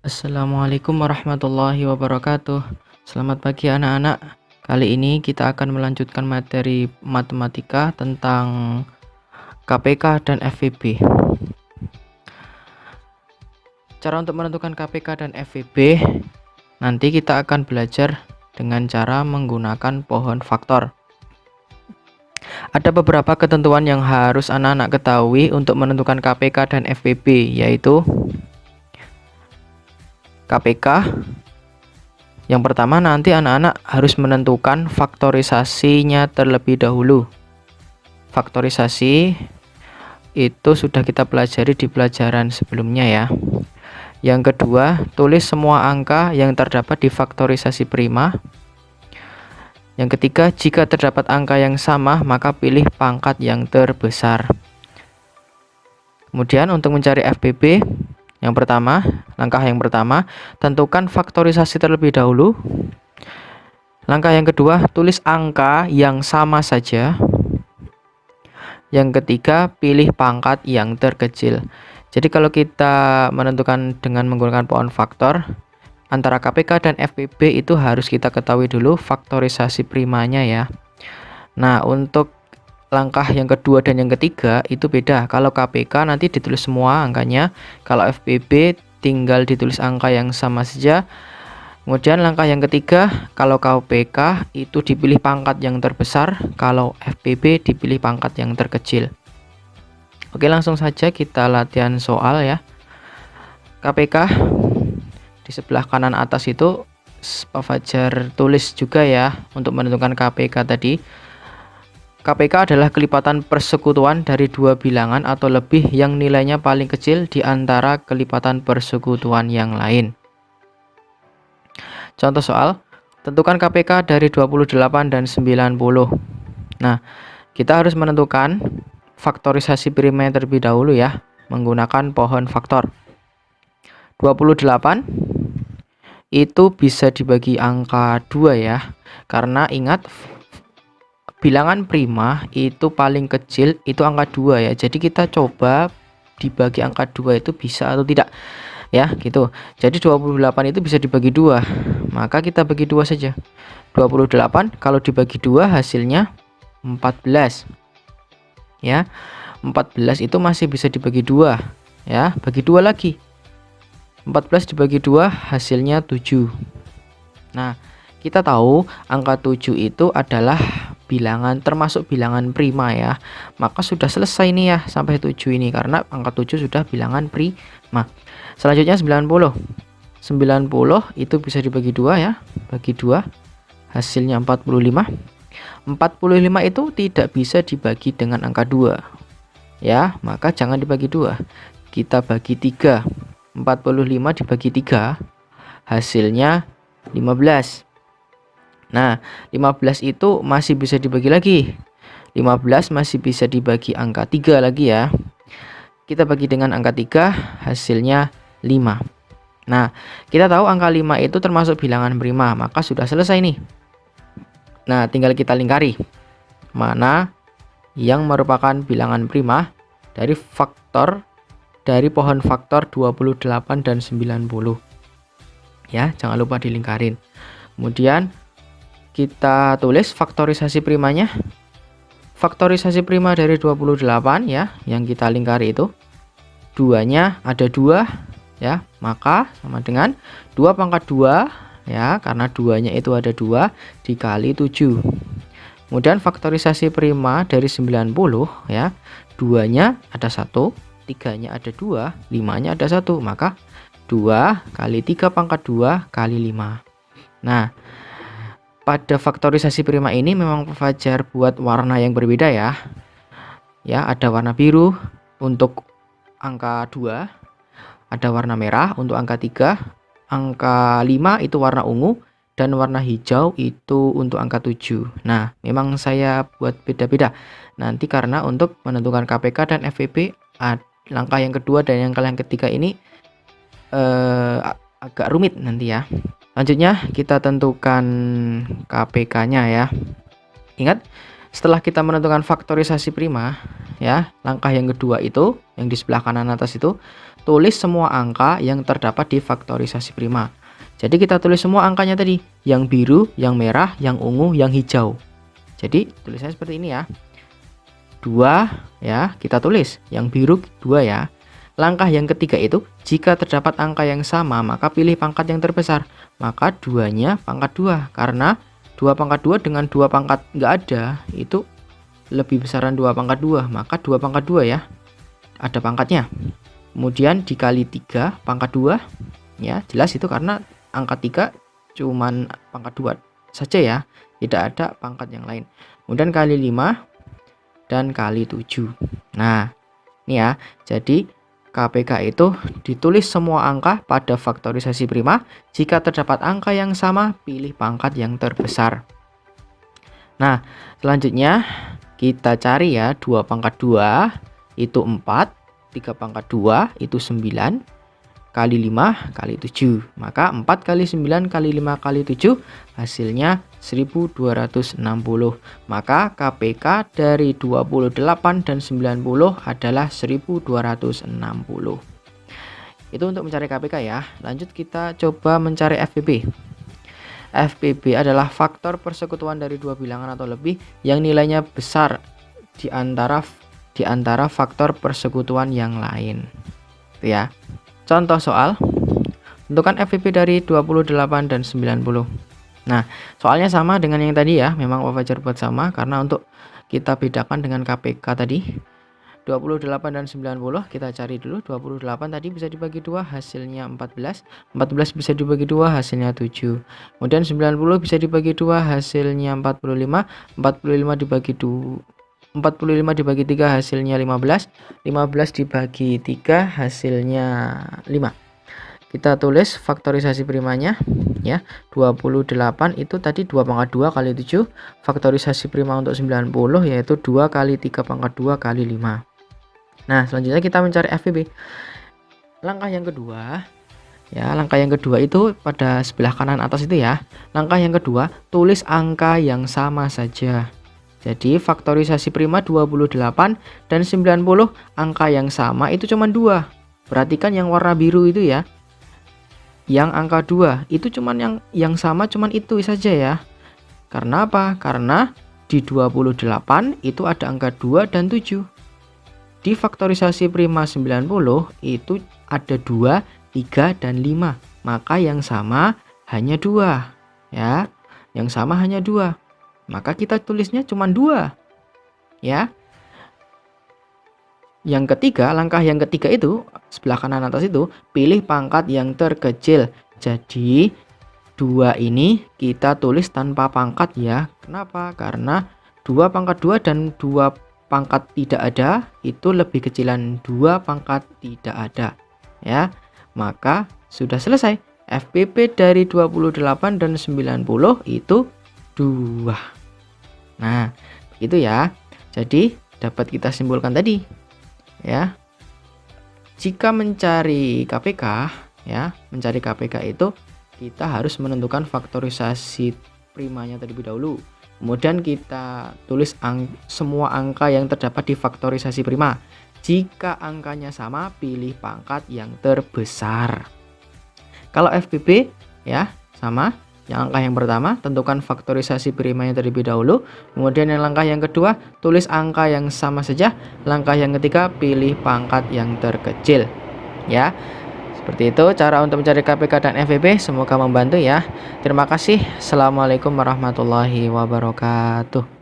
Assalamualaikum warahmatullahi wabarakatuh. Selamat pagi anak-anak. Kali ini kita akan melanjutkan materi matematika tentang KPK dan FVB. Cara untuk menentukan KPK dan FVB nanti kita akan belajar dengan cara menggunakan pohon faktor. Ada beberapa ketentuan yang harus anak-anak ketahui untuk menentukan KPK dan FVB, yaitu KPK. Yang pertama, nanti anak-anak harus menentukan faktorisasinya terlebih dahulu. Faktorisasi itu sudah kita pelajari di pelajaran sebelumnya ya. Yang kedua, tulis semua angka yang terdapat di faktorisasi prima. Yang ketiga, jika terdapat angka yang sama, maka pilih pangkat yang terbesar. Kemudian untuk mencari FVB, langkah yang pertama, tentukan faktorisasi terlebih dahulu. Langkah yang kedua, tulis angka yang sama saja. Yang ketiga, pilih pangkat yang terkecil. Jadi kalau kita menentukan dengan menggunakan pohon faktor, antara KPK dan FVB itu harus kita ketahui dulu faktorisasi primanya ya. Nah, untuk langkah yang kedua dan yang ketiga itu beda. Kalau KPK nanti ditulis semua angkanya, kalau FVB tinggal ditulis angka yang sama saja. Kemudian langkah yang ketiga, kalau KPK itu dipilih pangkat yang terbesar, kalau FVB dipilih pangkat yang terkecil. Oke, langsung saja kita latihan soal ya. KPK di sebelah kanan atas itu Pak Fajar tulis juga ya untuk menentukan KPK tadi. KPK adalah kelipatan persekutuan dari dua bilangan atau lebih yang nilainya paling kecil di antara kelipatan persekutuan yang lain. Contoh soal, tentukan KPK dari 28 dan 90. Nah, kita harus menentukan faktorisasi prima terlebih dahulu ya, menggunakan pohon faktor. 28 itu bisa dibagi angka 2 ya, karena ingat bilangan prima itu paling kecil itu angka 2 ya. Jadi kita coba dibagi angka 2 itu bisa atau tidak ya, gitu. Jadi 28 itu bisa dibagi 2. Maka kita bagi 2 saja. 28 kalau dibagi 2 hasilnya 14. Ya. 14 itu masih bisa dibagi 2 ya. Bagi 2 lagi. 14 dibagi 2 hasilnya 7. Nah, kita tahu angka 7 itu adalah bilangan termasuk bilangan prima ya. Maka sudah selesai nih ya sampai 7 ini karena angka 7 sudah bilangan prima. Selanjutnya 90. 90 itu bisa dibagi 2 ya. Bagi 2 hasilnya 45. 45 itu tidak bisa dibagi dengan angka 2. Ya, maka jangan dibagi 2. Kita bagi 3. 45 dibagi 3 hasilnya 15. Nah, 15 itu masih bisa dibagi lagi. 15 masih bisa dibagi angka 3 lagi ya. Kita bagi dengan angka 3, hasilnya 5. Nah, kita tahu angka 5 itu termasuk bilangan prima, maka sudah selesai nih. Nah, tinggal kita lingkari. Mana yang merupakan bilangan prima dari pohon faktor 28 dan 90. Ya, jangan lupa dilingkarin. Kemudian kita tulis faktorisasi primanya. Faktorisasi prima dari 28 ya, yang kita lingkari itu 2-nya ada 2 ya, maka sama dengan 2 pangkat 2 ya, karena 2-nya itu ada 2 dikali 7. Kemudian faktorisasi prima dari 90 ya, 2-nya ada 1, 3-nya ada 2, 5-nya ada 1, maka 2 kali 3 pangkat 2 kali 5. Nah, pada faktorisasi prima ini memang Pak Fajar buat warna yang berbeda ya. Ya, ada warna biru untuk angka 2, ada warna merah untuk angka 3, angka 5 itu warna ungu, dan warna hijau itu untuk angka 7. Nah, memang saya buat beda-beda. Nanti karena untuk menentukan KPK dan FVB, langkah yang kedua dan langkah yang ketiga ini agak rumit nanti ya. Selanjutnya kita tentukan KPK-nya ya. Ingat, setelah kita menentukan faktorisasi prima ya, langkah yang kedua itu yang di sebelah kanan atas itu tulis semua angka yang terdapat di faktorisasi prima. Jadi kita tulis semua angkanya tadi, yang biru, yang merah, yang ungu, yang hijau. Jadi tulisannya seperti ini ya. 2 ya, kita tulis yang biru 2 ya. Langkah yang ketiga itu, jika terdapat angka yang sama, maka pilih pangkat yang terbesar. Maka 2-nya pangkat 2, karena 2 pangkat 2 dengan 2 pangkat nggak ada, itu lebih besaran 2 pangkat 2, maka 2 pangkat 2 ya, ada pangkatnya. Kemudian dikali 3 pangkat 2, ya jelas itu karena angka 3 cuman pangkat 2 saja ya, tidak ada pangkat yang lain. Kemudian kali 5 dan kali 7. Nah ini ya, jadi KPK itu ditulis semua angka pada faktorisasi prima. Jika terdapat angka yang sama, pilih pangkat yang terbesar. Nah selanjutnya kita cari ya, 2 pangkat 2 itu 4, 3 pangkat 2 itu 9, kali 5 kali 7. Maka 4 kali 9 kali 5 kali 7 hasilnya 1260. Maka KPK dari 28 dan 90 adalah 1260. Itu untuk mencari KPK ya. Lanjut kita coba mencari FPB. FPB adalah faktor persekutuan dari dua bilangan atau lebih yang nilainya besar di antara faktor persekutuan yang lain. Itu ya. Contoh soal, tentukan FPB dari 28 dan 90. Nah, soalnya sama dengan yang tadi ya, memang Papa Fajar buat sama karena untuk kita bedakan dengan KPK tadi. 28 dan 90 kita cari dulu. 28 tadi bisa dibagi 2 hasilnya 14. 14 bisa dibagi 2 hasilnya 7. Kemudian 90 bisa dibagi 2 hasilnya 45. 45 dibagi 3 hasilnya 15. 15 dibagi 3 hasilnya 5. Kita tulis faktorisasi primanya ya. 28 itu tadi 2 pangkat 2 kali 7. Faktorisasi prima untuk 90 yaitu 2 kali 3 pangkat 2 kali 5. Nah selanjutnya kita mencari FPB. Langkah yang kedua ya, langkah yang kedua itu pada sebelah kanan atas itu ya. Langkah yang kedua, tulis angka yang sama saja. Jadi faktorisasi prima 28 dan 90, angka yang sama itu cuma 2. Perhatikan yang warna biru itu ya. Yang angka 2 itu cuman yang sama cuman itu saja ya. Karena apa? Karena di 28 itu ada angka 2 dan 7. Di faktorisasi prima 90 itu ada 2, 3 dan 5. Maka yang sama hanya 2 ya. Yang sama hanya 2. Maka kita tulisnya cuma 2 ya. Yang ketiga, langkah yang ketiga itu sebelah kanan atas itu, pilih pangkat yang terkecil. Jadi 2 ini kita tulis tanpa pangkat ya. Kenapa? Karena 2 pangkat 2 dan 2 pangkat tidak ada itu lebih kecilan 2 pangkat tidak ada ya. Maka sudah selesai. FPB dari 28 dan 90 itu 2. Nah begitu ya. Jadi dapat kita simpulkan tadi ya, jika mencari KPK ya, mencari KPK itu kita harus menentukan faktorisasi primanya terlebih dahulu. Kemudian kita tulis semua angka yang terdapat di faktorisasi prima. Jika angkanya sama, pilih pangkat yang terbesar. Kalau FPB ya sama. Yang langkah yang pertama, tentukan faktorisasi primanya terlebih dahulu. Kemudian yang langkah yang kedua, tulis angka yang sama saja. Langkah yang ketiga, pilih pangkat yang terkecil. Ya, seperti itu cara untuk mencari KPK dan FPB. Semoga membantu ya. Terima kasih. Assalamualaikum warahmatullahi wabarakatuh.